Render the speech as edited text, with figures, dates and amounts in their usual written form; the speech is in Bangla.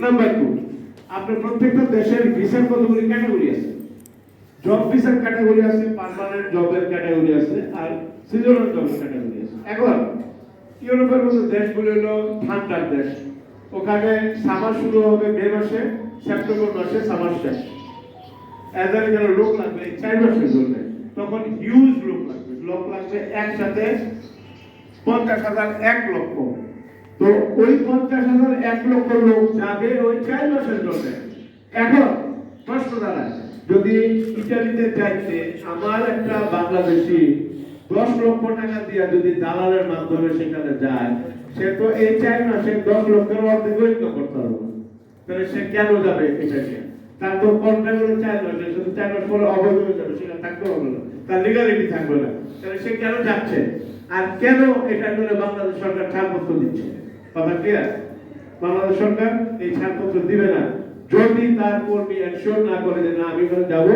নাম্বার 2, আপনার প্রত্যেকটা দেশের ভিসার কতগুলি ক্যাটাগরি আছে। জব ভিসার ক্যাটাগরি আছে, পার্মানেন্ট জবের ক্যাটাগরি আছে, আর সিজনাল জবের ক্যাটাগরি আছে। এখন ইউরোপের মতো দেশগুলো হলো ঠান্ডার দেশ, ওখানে সামার শুরু হবে মে মাসে, সেপ্টেম্বর মাসে সামার শেষ। এদের যেন লোক লাগবে 4 মাসের জন্য, তখন হিউজ লোক লাগবে একসাথে 50,000 1 লক্ষ। তো ওই 50,000 1 লক্ষ লোক যাবে ওই 4 মাসের জন্য। এখন প্রশ্ন দাঁড়ায়, যদি ইটালিতে যাইতে আমার একটা বাংলাদেশি 10 লক্ষ টাকা দিয়ে যদি দালালের মাধ্যমে সেখানে যায়, সে তো এই 4 মাসে 10 লক্ষের অর্ধেক ইনকাম করতে পারবে না। তাহলে সে কেন যাবে এটাকে? তার তো কন্ট্রাক্ট হলো 4 মাস, শুধু 4 মাস পরে অবৈধ হয়ে যাবে, সেখানে থাকতে হবে না, তার লিগালিটি থাকবে না। তাহলে সে কেন যাচ্ছে আর কেন এটা করে বাংলাদেশ সরকার ছাড়পত্র দিচ্ছে? কথা ক্লিয়ার? বাংলাদেশ সরকার এই ছাড়পত্র দিবে না যদি তার কর্মী এনশিওর না করে যে না আমি এখানে যাবো।